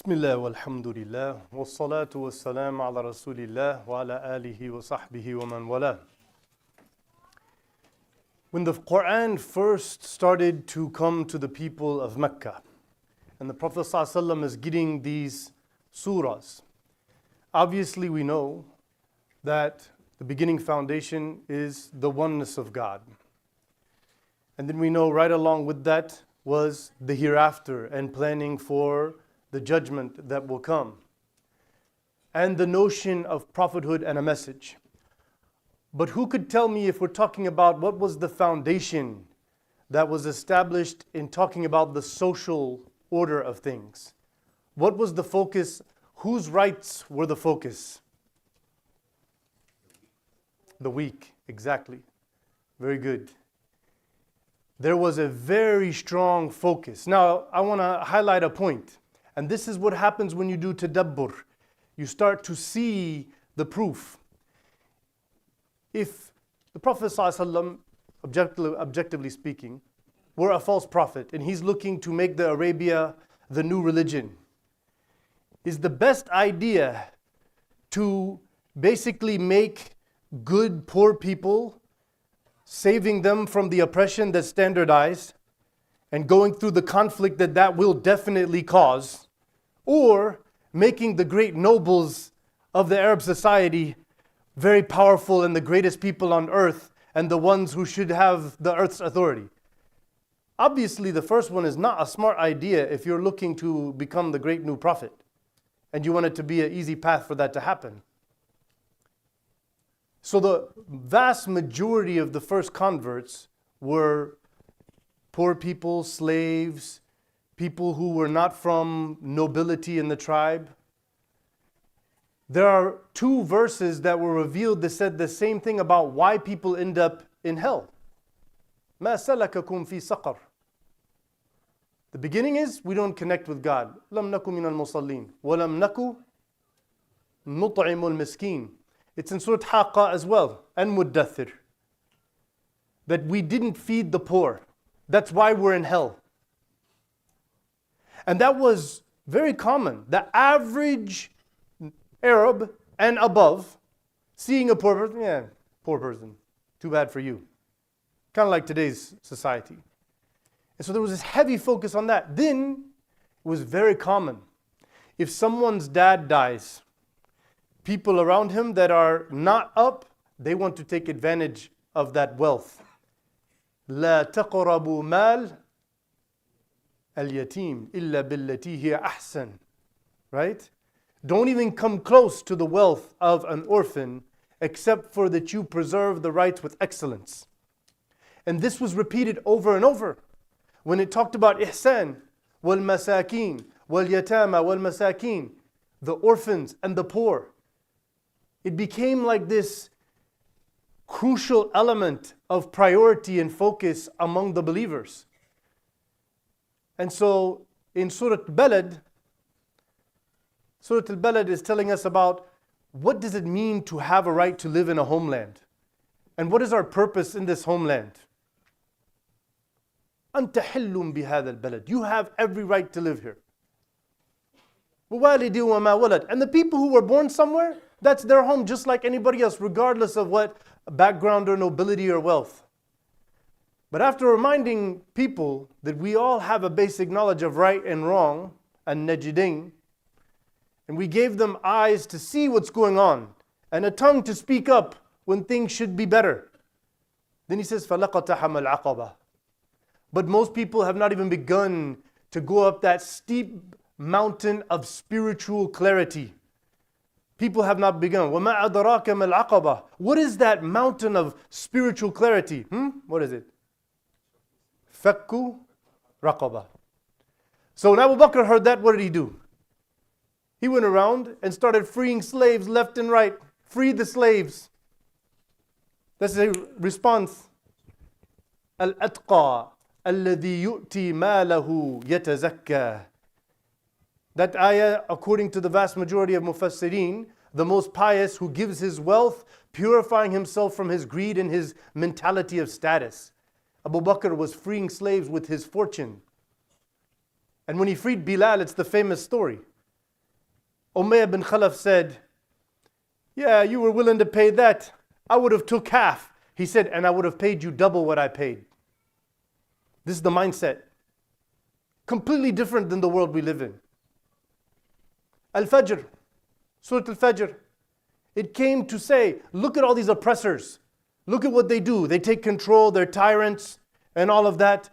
Bismillah walhamdulillah wassalatu wassalam ala rasulillah wa ala alihi wa sahbihi wa man wala. When the Quran first started to come to the people of Mecca, and the Prophet ﷺ is getting these surahs, obviously we know that the beginning foundation is the oneness of God. And then we know right along with that was the hereafter and planning for the judgment that will come, and the notion of prophethood and a message. But who could tell me, if we're talking about what was the foundation that was established in talking about the social order of things? What was the focus? Whose rights were the focus? The weak, exactly. Very good. There was a very strong focus. Now, I want to highlight a point. And this is what happens when you do tadabbur. You start to see the proof. If the Prophet ﷺ, objectively speaking, were a false prophet and he's looking to make the Arabia the new religion, is the best idea to basically make good poor people, saving them from the oppression that's standardized and going through the conflict that will definitely cause, or making the great nobles of the Arab society very powerful and the greatest people on earth and the ones who should have the earth's authority? Obviously, the first one is not a smart idea if you're looking to become the great new prophet and you want it to be an easy path for that to happen. So the vast majority of the first converts were poor people, slaves, people who were not from nobility in the tribe. There are two verses that were revealed that said the same thing about why people end up in hell. مَا سَلَكَكُمْ فِي سَقَرٍ. The beginning is, we don't connect with God. لَمْ نَكُ مِنَ الْمُصَلِّينَ وَلَمْ نَكُ نُطْعِمُ الْمِسْكِينَ. It's in Surah Haqqa as well, and Muddathir, that we didn't feed the poor. That's why we're in hell. And that was very common. The average Arab and above, seeing a poor person, yeah, poor person, too bad for you. Kind of like today's society. And so there was this heavy focus on that. Then it was very common. If someone's dad dies, people around him that are not up, they want to take advantage of that wealth. لا تقربوا مال اليتيم إلا بالتي هي أحسن. Right? Don't even come close to the wealth of an orphan except for that you preserve the rights with excellence. And this was repeated over and over. When it talked about ihsan, wal masakin, wal yatama, wal masakin, the orphans and the poor, it became like this crucial element of priority and focus among the believers. And so in Surah Al-Balad is telling us about what does it mean to have a right to live in a homeland? And what is our purpose in this homeland? أَنْتَ حِلٌّ بِهَذَا الْبَلَدِ. You have every right to live here. وَوَالِدٍ وَمَا وَلَدٍ. And the people who were born somewhere, that's their home just like anybody else, regardless of what background or nobility or wealth. But after reminding people that we all have a basic knowledge of right and wrong, and najidain, and we gave them eyes to see what's going on, and a tongue to speak up when things should be better. Then he says, فَلَقَتَحَمَ الْعَقَبَةِ. But most people have not even begun to go up that steep mountain of spiritual clarity. People have not begun. وَمَا أَدْرَاكَ مَا الْعَقَبَةِ. What is that mountain of spiritual clarity? What is it? فَكُّ رَقَبَةِ. So when Abu Bakr heard that, what did he do? He went around and started freeing slaves left and right. Free the slaves. That's a response. Al-atqa alladhi yu'ti malahu yatazakka. That ayah, according to the vast majority of Mufassirin, the most pious who gives his wealth, purifying himself from his greed and his mentality of status. Abu Bakr was freeing slaves with his fortune. And when he freed Bilal, it's the famous story. Umayyah bin Khalaf said, yeah, you were willing to pay that. I would have took half. He said, and I would have paid you double what I paid. This is the mindset. Completely different than the world we live in. Al-Fajr, Surah Al-Fajr. It came to say, look at all these oppressors. Look at what they do. They take control, they're tyrants and all of that.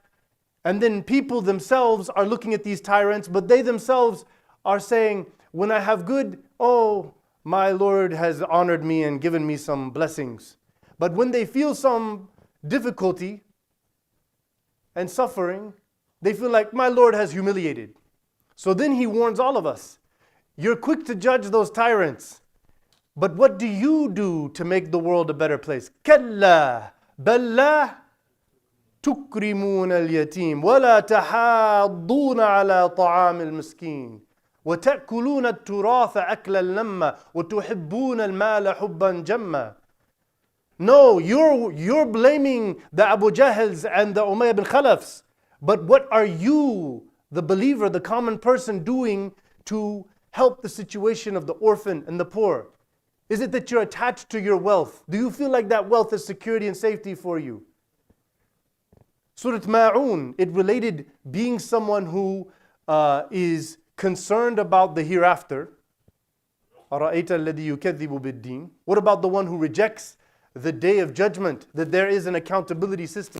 And then people themselves are looking at these tyrants, but they themselves are saying, when I have good, oh, my Lord has honored me and given me some blessings. But when they feel some difficulty and suffering, they feel like my Lord has humiliated. So then he warns all of us, you're quick to judge those tyrants. But what do you do to make the world a better place? كَلَّا بَلَّا تُكْرِمُونَ الْيَتِيمَ وَلَا تَحَاضُّونَ عَلَى طَعَامِ الْمِسْكِينِ وَتَأْكُلُونَ التُّرَاثَ أَكْلًا لَمًّا وَتُحِبُّونَ الْمَالَ حُبًّا جَمًّا. No, you're blaming the Abu Jahls and the Umayyah bin Khalafs. But what are you, the believer, the common person, doing to help the situation of the orphan and the poor? Is it that you're attached to your wealth? Do you feel like that wealth is security and safety for you? Surah Ma'un, it related being someone who is concerned about the hereafter. أَرَأَيْتَ الَّذِي يُكَذِّبُ بِالدِّينِ. What about the one who rejects the day of judgment, that there is an accountability system?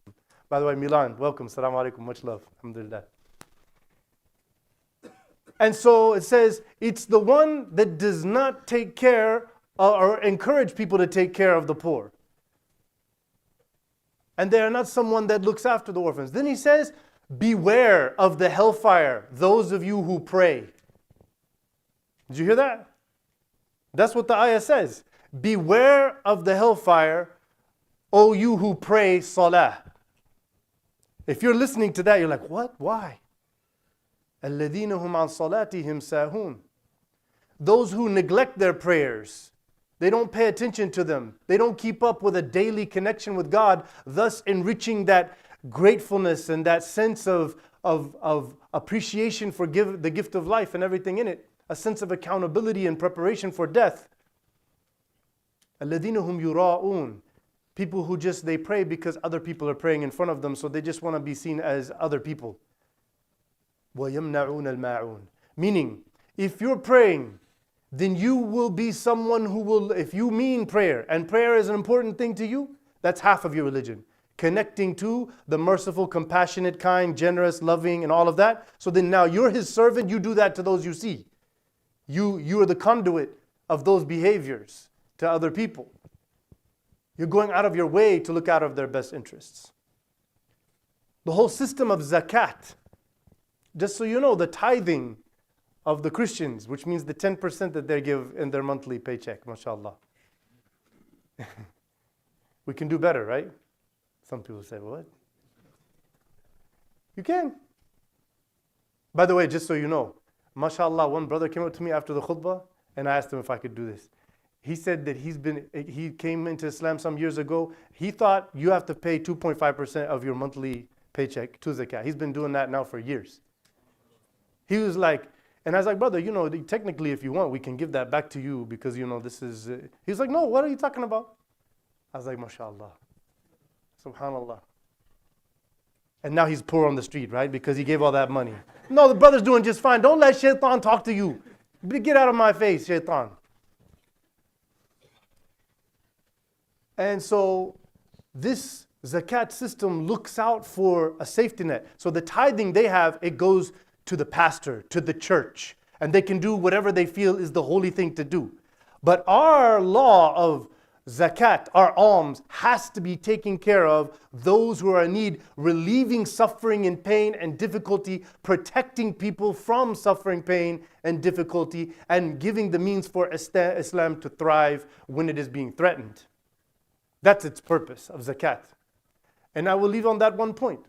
By the way, Milan, welcome. Assalamu alaikum, much love. Alhamdulillah. And so it says, it's the one that does not take care or encourage people to take care of the poor. And they are not someone that looks after the orphans. Then he says, beware of the hellfire, those of you who pray. Did you hear that? That's what the ayah says. Beware of the hellfire, O you who pray salah. If you're listening to that, you're like, what? Why? الَّذِينَ هُمْ عَنْ صَلَاتِهِمْ سَاهُونَ. Those who neglect their prayers. They don't pay attention to them. They don't keep up with a daily connection with God, thus enriching that gratefulness and that sense of appreciation for the gift of life and everything in it. A sense of accountability and preparation for death. الَّذِينَ هُمْ يُرَاءُونَ. People who just, they pray because other people are praying in front of them, so they just want to be seen as other people. وَيَمْنَعُونَ الْمَاعُونَ. Meaning, if you're praying, then you will be someone who will, if you mean prayer, and prayer is an important thing to you, that's half of your religion. Connecting to the merciful, compassionate, kind, generous, loving, and all of that. So then now you're his servant, you do that to those you see. You are the conduit of those behaviors to other people. You're going out of your way to look out of their best interests. The whole system of zakat, just so you know, the tithing of the Christians, which means the 10% that they give in their monthly paycheck, mashallah. We can do better, right? Some people say, what? You can. By the way, just so you know, mashallah, one brother came up to me after the khutbah and I asked him if I could do this. He said that he came into Islam some years ago. He thought you have to pay 2.5% of your monthly paycheck to zakat. He's been doing that now for years. He was like, and I was like, brother, technically if you want, we can give that back to you because, this is... He was like, no, what are you talking about? I was like, mashallah. Subhanallah. And now he's poor on the street, right? Because he gave all that money. No, the brother's doing just fine. Don't let shaitan talk to you. Get out of my face, shaitan. And so this zakat system looks out for a safety net. So the tithing they have, it goes to the pastor, to the church, and they can do whatever they feel is the holy thing to do. But our law of zakat, our alms, has to be taking care of those who are in need, relieving suffering and pain and difficulty, protecting people from suffering, pain, and difficulty, and giving the means for Islam to thrive when it is being threatened. That's its purpose of zakat. And I will leave on that one point.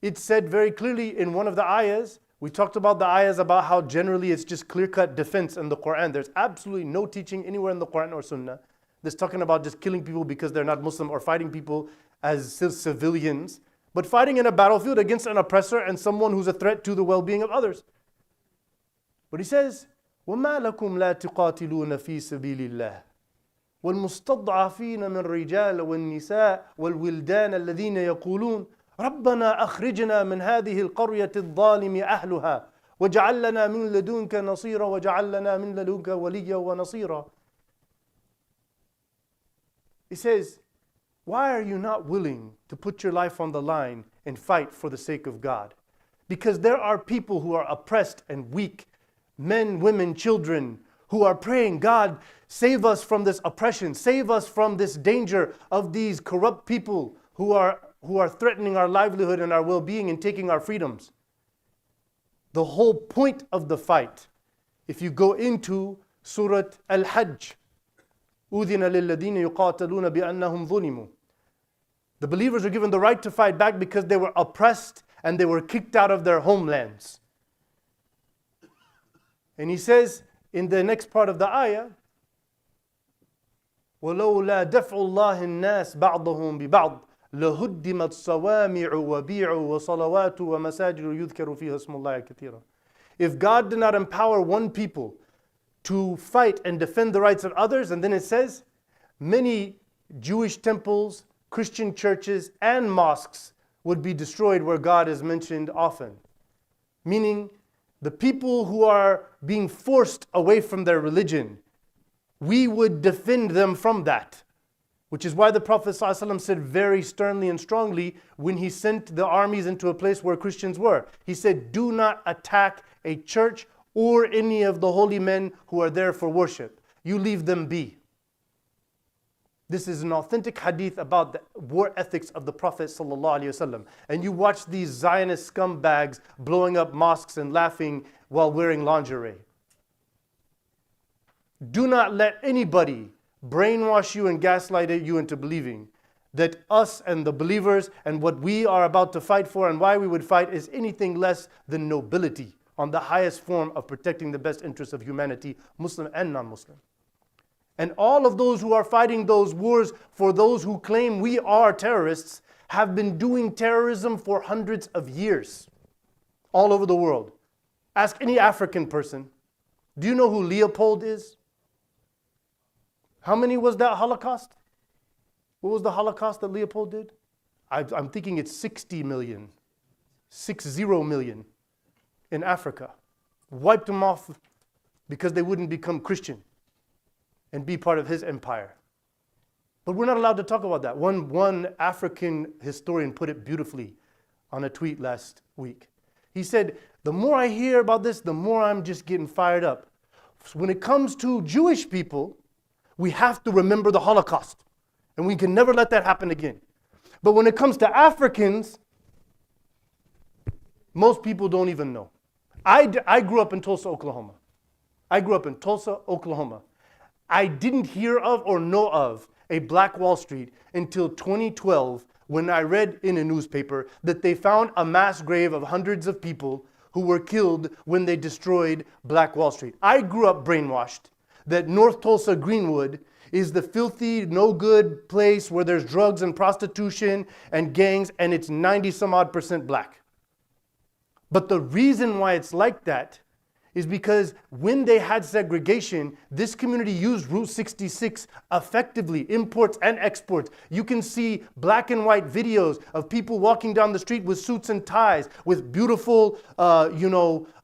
It's said very clearly in one of the ayahs. We talked about the ayahs about how generally it's just clear-cut defense in the Quran. There's absolutely no teaching anywhere in the Quran or Sunnah that's talking about just killing people because they're not Muslim or fighting people as civilians, but fighting in a battlefield against an oppressor and someone who's a threat to the well-being of others. But he says, وَمَا لَكُمْ لَا تُقَاتِلُونَ فِي سَبِيلِ اللَّهِ وَالْمُسْتَضْعَفِينَ مِنْ الرِّجَالِ وَالنِّسَاءِ وَالْوِلْدَانَ الَّذِينَ يَقُولُونَ رَبَّنَا أَخْرِجْنَا مِنْ هَذِهِ الْقَرْيَةِ الظَّالِمِ أَهْلُهَا وَاجْعَلْ لَنَا مِنْ لَدُنْكَ نَصِيرًا وَاجْعَلْ لَنَا مِنْ لَدُنْكَ وَلِيًّا وَنَصِيرًا. He says, why are you not willing to put your life on the line and fight for the sake of God? Because there are people who are oppressed and weak, men, women, children, who are praying, God, save us from this oppression, save us from this danger of these corrupt people who are threatening our livelihood and our well-being and taking our freedoms. The whole point of the fight, if you go into Surah Al-Hajj, أُذِنَ لِلَّذِينَ يُقَاتَلُونَ بِأَنَّهُمْ ظُلِمُوا. The believers are given the right to fight back because they were oppressed and they were kicked out of their homelands. And he says in the next part of the ayah, وَلَوْلَا دَفْعُ اللَّهِ النَّاسِ بَعْضَهُمْ بِبَعْضٍ لَهُدِّمَتْ صَوَامِعُ وَبِيعُ وَصَلَوَاتُ وَمَسَاجِدُ يُذْكَرُ فِيهَا اسْمُ اللَّهِ كَثِيرًا. If God did not empower one people to fight and defend the rights of others, and then it says, many Jewish temples, Christian churches, and mosques would be destroyed where God is mentioned often. Meaning, the people who are being forced away from their religion, we would defend them from that. Which is why the Prophet ﷺ said very sternly and strongly when he sent the armies into a place where Christians were. He said, do not attack a church or any of the holy men who are there for worship. You leave them be. This is an authentic hadith about the war ethics of the Prophet ﷺ. And you watch these Zionist scumbags blowing up mosques and laughing while wearing lingerie. Do not let anybody brainwash you and gaslight you into believing that us and the believers and what we are about to fight for and why we would fight is anything less than nobility on the highest form of protecting the best interests of humanity, Muslim and non-Muslim. And all of those who are fighting those wars for those who claim we are terrorists have been doing terrorism for hundreds of years all over the world. Ask any African person, do you know who Leopold is? How many was that Holocaust? What was the Holocaust that Leopold did? I'm thinking it's 60 million, 60 million in Africa. Wiped them off because they wouldn't become Christian and be part of his empire. But we're not allowed to talk about that. One African historian put it beautifully on a tweet last week. He said, the more I hear about this, the more I'm just getting fired up. So when it comes to Jewish people, we have to remember the Holocaust. And we can never let that happen again. But when it comes to Africans, most people don't even know. I grew up in Tulsa, Oklahoma. I didn't hear of or know of a Black Wall Street until 2012 when I read in a newspaper that they found a mass grave of hundreds of people who were killed when they destroyed Black Wall Street. I grew up brainwashed that North Tulsa Greenwood is the filthy, no good place where there's drugs and prostitution and gangs and it's 90-some-odd% black. But the reason why it's like that is because when they had segregation, this community used Route 66 effectively, imports and exports. You can see black and white videos of people walking down the street with suits and ties, with beautiful,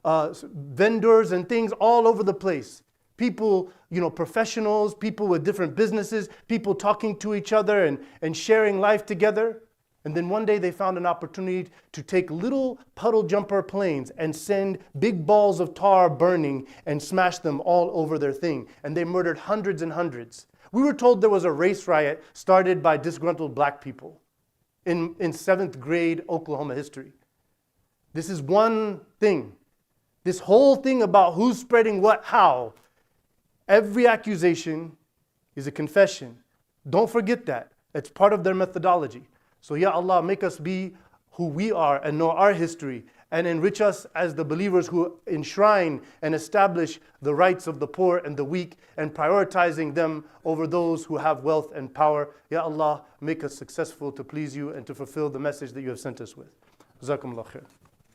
vendors and things all over the place. People, professionals, people with different businesses, people talking to each other and sharing life together. And then one day they found an opportunity to take little puddle jumper planes and send big balls of tar burning and smash them all over their thing. And they murdered hundreds and hundreds. We were told there was a race riot started by disgruntled black people in 7th grade Oklahoma history. This is one thing. This whole thing about who's spreading what, how. Every accusation is a confession. Don't forget that. It's part of their methodology. So Ya Allah, make us be who we are and know our history and enrich us as the believers who enshrine and establish the rights of the poor and the weak and prioritizing them over those who have wealth and power. Ya Allah, make us successful to please you and to fulfill the message that you have sent us with. Jazakumullah khair.